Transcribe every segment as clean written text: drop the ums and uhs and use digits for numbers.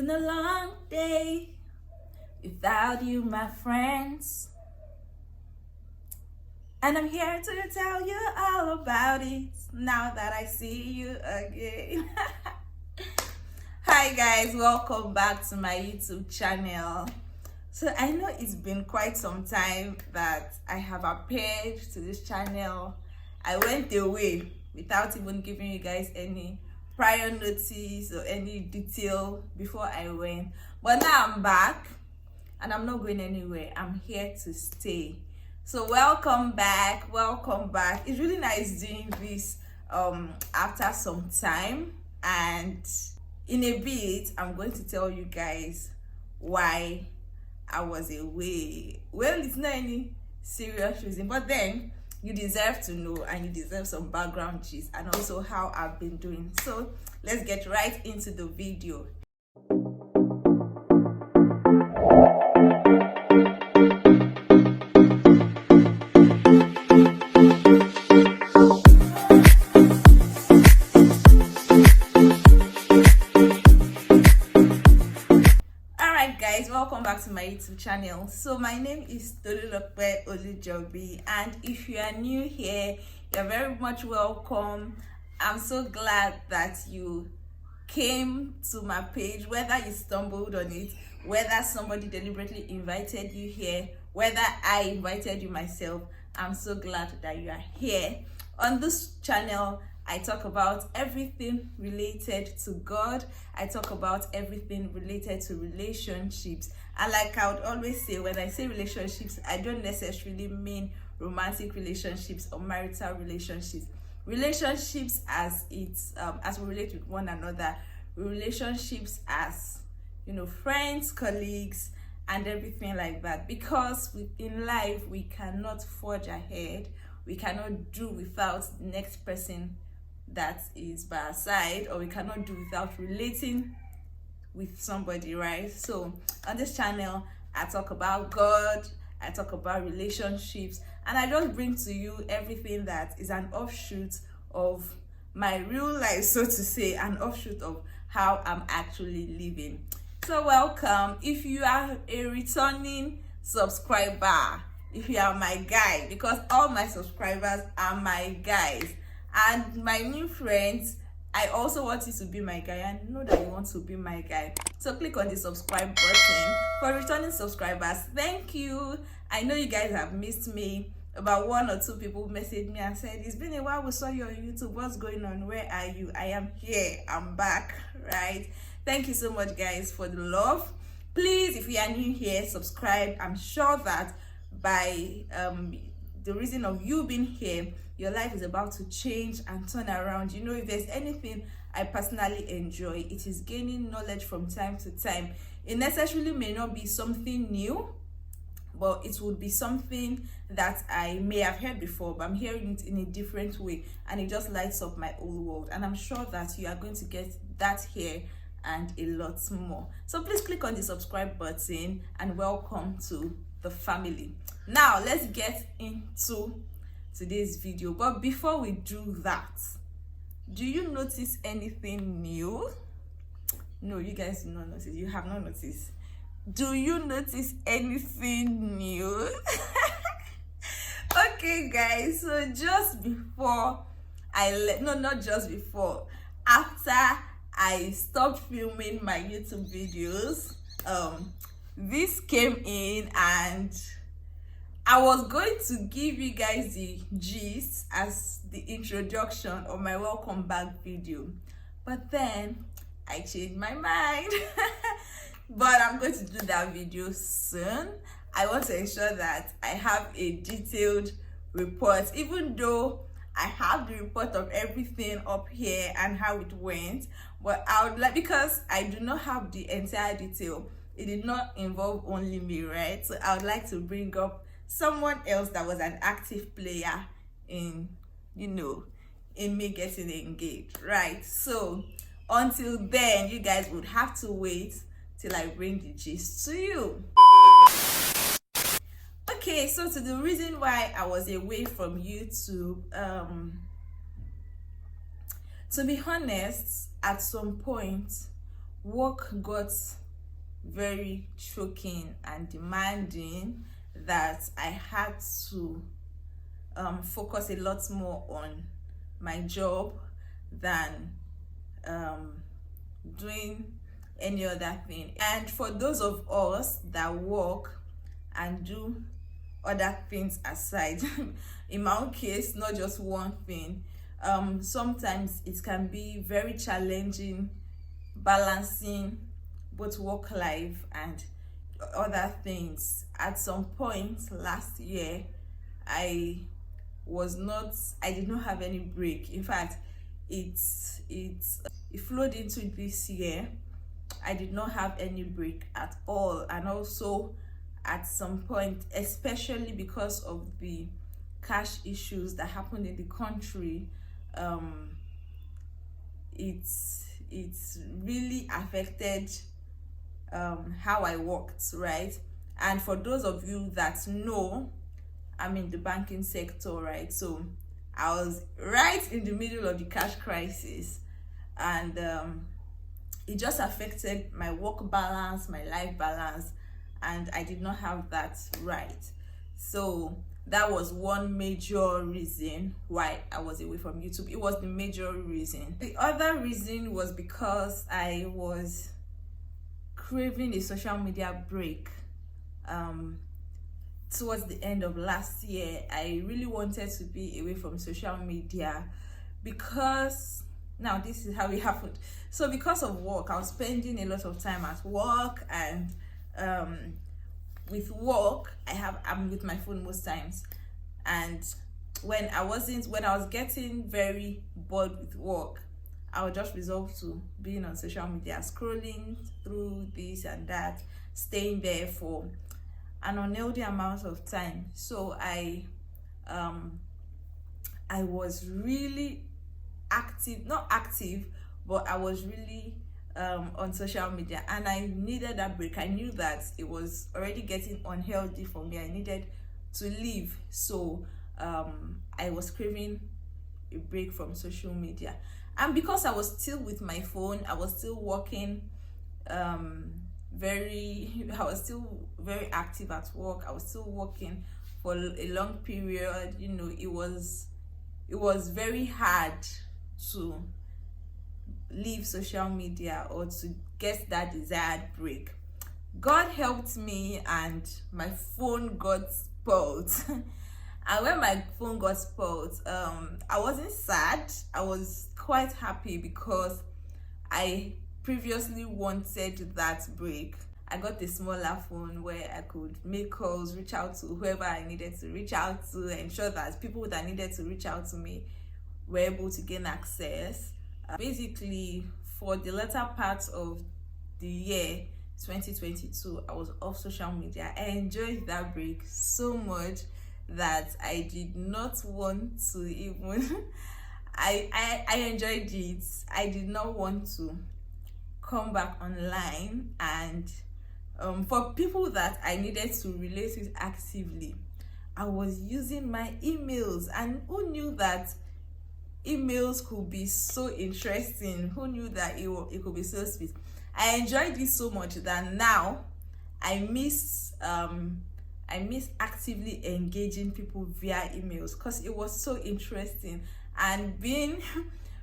Been a long day without you, my friends. And I'm here to tell you all about it now that I see you again. Hi guys, welcome back to my YouTube channel. So I know it's been quite some time that I have appeared to this channel. I went away without even giving you guys any prior notice or any detail before I went. But now I'm back and I'm not going anywhere. I'm here to stay. So welcome back. It's really nice doing this after some time, and in a bit I'm going to tell you guys why I was away. Well, it's not any serious reason, but then you deserve to know, and you deserve some background gist and also how I've been doing. So let's get right into the video. Welcome back to my YouTube channel. So my name is Tolulope Olujobi, and if you are new here, you're very much welcome. I'm so glad that you came to my page, whether you stumbled on it, whether somebody deliberately invited you here, whether I invited you myself. I'm so glad that you are here. On this channel, I talk about everything related to God. I talk about everything related to relationships. And like I would always say, when I say relationships, I don't necessarily mean romantic relationships or marital relationships. Relationships as it's as we relate with one another. Relationships as, you know, friends, colleagues, and everything like that. Because in life, we cannot forge ahead. We cannot do without the next person that is by our side, or we cannot do without relating with somebody, right? So on this channel, I talk about God, I talk about relationships, and I just bring to you everything that is an offshoot of my real life, so to say, an offshoot of how I'm actually living. So welcome. If you are a returning subscriber, if you are my guy, because all my subscribers are my guys, and my new friends, I also want you to be my guy, and know that you want to be my guy. So click on the subscribe button. For returning subscribers, thank you. I know you guys have missed me. About 1 or 2 people messaged me and said, it's been a while, we saw you on YouTube, what's going on, where are you? I am here, I'm back, right? Thank you so much guys for the love. Please, if you are new here, subscribe. I'm sure that by the reason of you being here, your life is about to change and turn around. You know, if there's anything I personally enjoy, it is gaining knowledge from time to time. It necessarily may not be something new, but it would be something that I may have heard before, but I'm hearing it in a different way, and it just lights up my whole world. And I'm sure that you are going to get that here and a lot more. So please click on the subscribe button, and welcome to the family. Now let's get into today's video, but before we do that, do you notice anything new? No, you guys do not notice. You have not noticed. Do you notice anything new? Okay guys, so just before not just before, after I stopped filming my YouTube videos, this came in, and I was going to give you guys the gist as the introduction of my welcome back video, but then I changed my mind. But I'm going to do that video soon. I want to ensure that I have a detailed report, even though I have the report of everything up here and how it went, but I would like, because I do not have the entire detail, it did not involve only me, right? So I would like to bring up someone else that was an active player in, you know, in me getting engaged, right? So until then, you guys would have to wait till I bring the gist to you. Okay, so to the reason why I was away from YouTube, to be honest, at some point work got very choking and demanding that I had to focus a lot more on my job than doing any other thing. And for those of us that work and do other things aside, in my own case, not just one thing, sometimes it can be very challenging balancing both work life and other things. At some point last year, I did not have any break. In fact, it flowed into this year. I did not have any break at all. And also at some point, especially because of the cash issues that happened in the country, it's really affected how I worked, right? And for those of you that know, I'm in the banking sector, right? So I was right in the middle of the cash crisis, and it just affected my work balance, my life balance, and I did not have that right. So that was one major reason why I was away from YouTube. It was the major reason. The other reason was because I was craving a social media break. Towards the end of last year, I really wanted to be away from social media because now this is how it happened. So because of work, I was spending a lot of time at work, and with work, I'm with my phone most times. And when I was getting very bored with work, I would just resort to being on social media, scrolling through this and that, staying there for an unhealthy amount of time. So I was really not active, but I was really on social media, and I needed that break. I knew that it was already getting unhealthy for me. I needed to leave. So I was craving a break from social media. And because I was still with my phone, I was still working I was still very active at work. I was still working for a long period. It was very hard to leave social media or to get that desired break. God helped me, and my phone got spoiled. And when my phone got spoiled, I wasn't sad. I was quite happy because I previously wanted that break. I got a smaller phone where I could make calls, reach out to whoever I needed to reach out to, ensure that people that needed to reach out to me were able to gain access. Basically, for the latter part of the year 2022, I was off social media. I enjoyed that break so much that I did not want to even I enjoyed it. I did not want to come back online. And for people that I needed to relate with actively, I was using my emails. And who knew that emails could be so interesting? Who knew that it could be so sweet? I enjoyed it so much that now I miss actively engaging people via emails, because it was so interesting. And being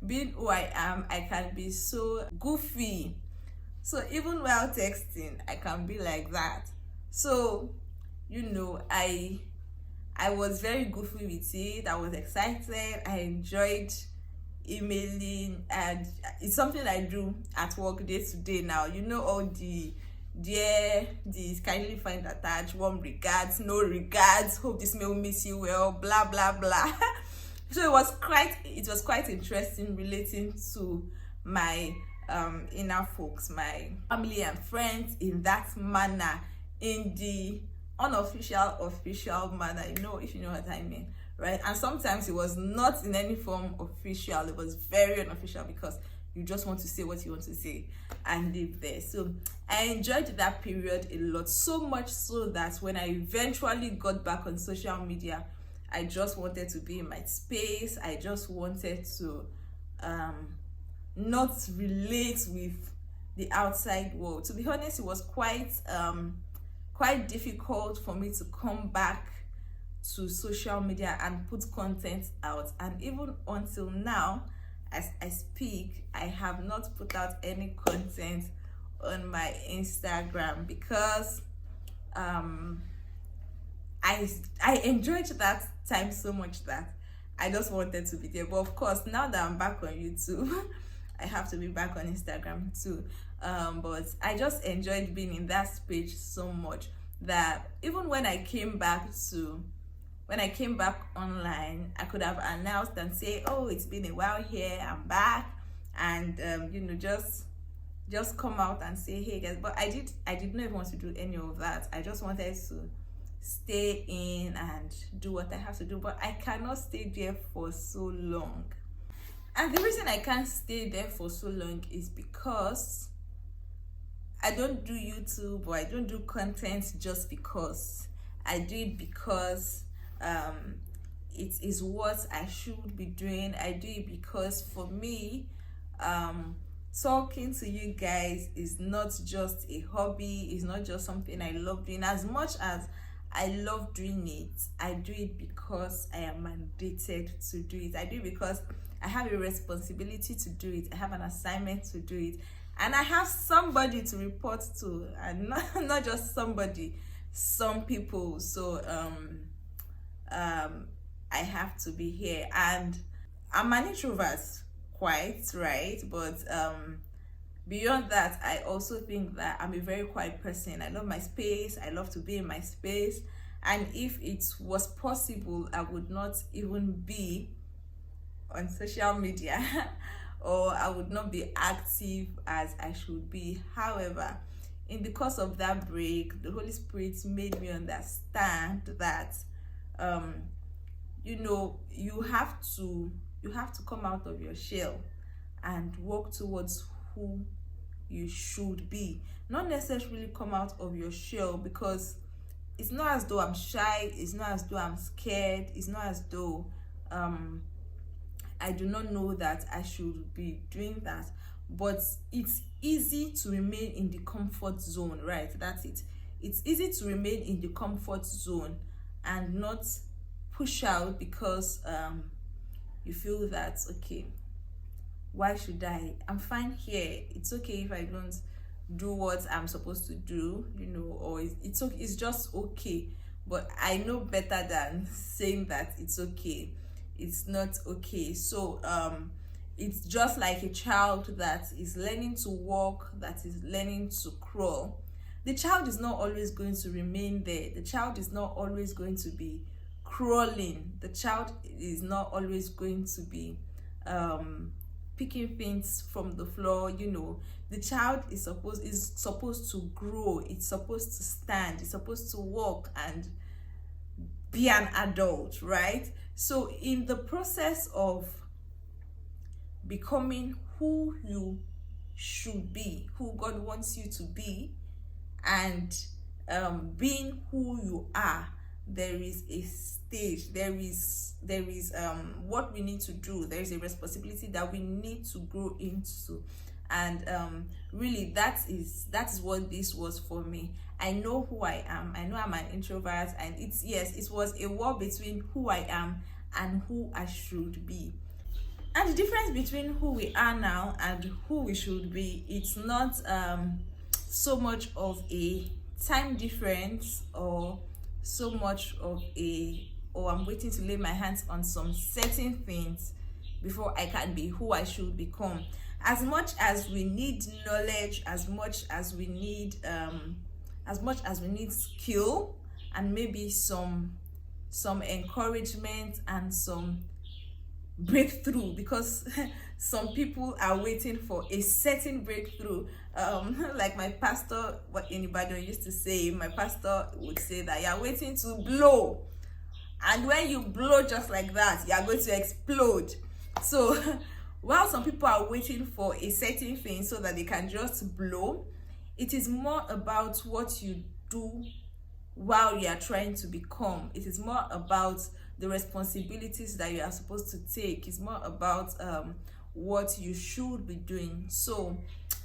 who I am, I can be so goofy. So even while texting, I can be like that. So I was very goofy with it. I was excited. I enjoyed emailing, and it's something I do at work day to day now. All the this kindly find attached, warm regards, no regards, hope this mail miss you well, blah blah blah. So it was quite interesting relating to my inner folks, my family and friends, in that manner, in the unofficial official manner, if you know what I mean, right? And sometimes it was not in any form official. It was very unofficial, because you just want to say what you want to say and live there. So I enjoyed that period a lot, so much so that when I eventually got back on social media, I just wanted to be in my space. I just wanted to not relate with the outside world. To be honest, it was quite difficult for me to come back to social media and put content out, and even until now, as I speak, I have not put out any content on my Instagram because I enjoyed that time so much that I just wanted to be there. But of course, now that I'm back on YouTube, I have to be back on Instagram too. But I just enjoyed being in that space so much that even when I came back online, I could have announced and say, oh, it's been a while here, I'm back, and just come out and say, hey guys. But I did not even want to do any of that. I just wanted to stay in and do what I have to do, but I cannot stay there for so long. And the reason I can't stay there for so long is because I don't do YouTube, or I don't do content just because. I do it because it is what I should be doing. I do it because for me, talking to you guys is not just a hobby, it's not just something I love doing. As much as I love doing it, I do it because I am mandated to do it. I do it because I have a responsibility to do it. I have an assignment to do it, and I have somebody to report to, and not just somebody, some people. So I have to be here, and I'm an introvert, quite right, but beyond that, I also think that I'm a very quiet person. I love my space. I love to be in my space, and if it was possible, I would not even be on social media or I would not be active as I should be. However, in the course of that break, the Holy Spirit made me understand that you have to come out of your shell and walk towards who you should be. Not necessarily come out of your shell, because it's not as though I'm shy, it's not as though I'm scared, it's not as though I do not know that I should be doing that, but it's easy to remain in the comfort zone, right? That's it. It's easy to remain in the comfort zone and not push out because you feel that, okay, why should I'm fine here. It's okay if I don't do what I'm supposed to do, or it's just okay. But I know better than saying that it's okay. It's not okay. So it's just like a child that is learning to walk, that is learning to crawl. The child is not always going to remain there. The child is not always going to be crawling. The child is not always going to be picking things from the floor. The child is supposed to grow. It's supposed to stand. It's supposed to walk and be an adult, right? So in the process of becoming who you should be, who God wants you to be, and being who you are, there is a stage, there is what we need to do. There is a responsibility that we need to grow into, and really that is what this was for me. I know who I am. I know I'm an introvert, and it was a war between who I am and who I should be. And the difference between who we are now and who we should be, it's not so much of a time difference, or so much of I'm waiting to lay my hands on some certain things before I can be who I should become. As much as we need knowledge, as much as we need skill, and maybe some encouragement and some breakthrough, because some people are waiting for a certain breakthrough. Like my pastor, what anybody used to say, my pastor would say that you're waiting to blow, and when you blow just like that, you're going to explode. So while some people are waiting for a certain thing so that they can just blow, it is more about what you do while you are trying to become. It is more about the responsibilities that you are supposed to take. It's more about what you should be doing. So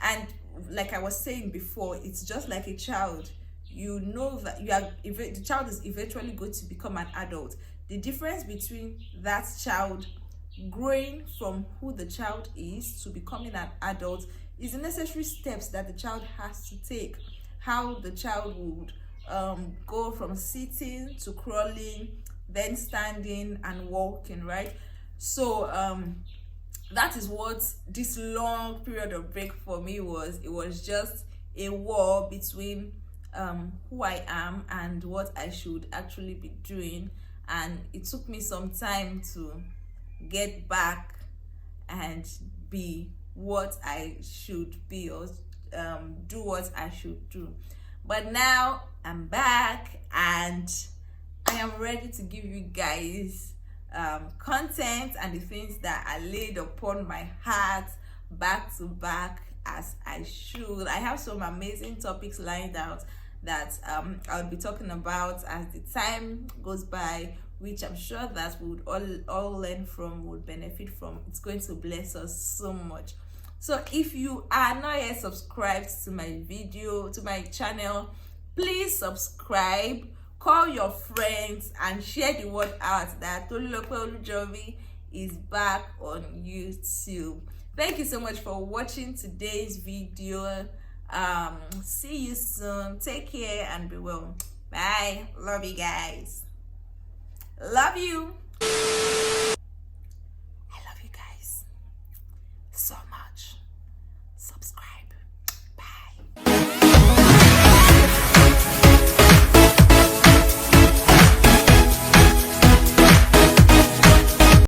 And like I was saying before, it's just like a child. You know that the child is eventually going to become an adult. The difference between that child growing from who the child is to becoming an adult is the necessary steps that the child has to take. How the child would go from sitting to crawling, then standing and walking, right? So that is what this long period of break for me was. It was just a war between who I am and what I should actually be doing, and it took me some time to get back and be what I should be, or do what I should do. But now I'm back and I am ready to give you guys content and the things that are laid upon my heart back to back as I should. I have some amazing topics lined out that I'll be talking about as the time goes by, which I'm sure that we would all learn from, would benefit from. It's going to bless us so much. So if you are not yet subscribed to my channel, please subscribe, call your friends, and share the word out that Tolulope Olujobi is back on YouTube. Thank you so much for watching today's video. See you soon. Take care and be well. Bye. Love you guys. Love you.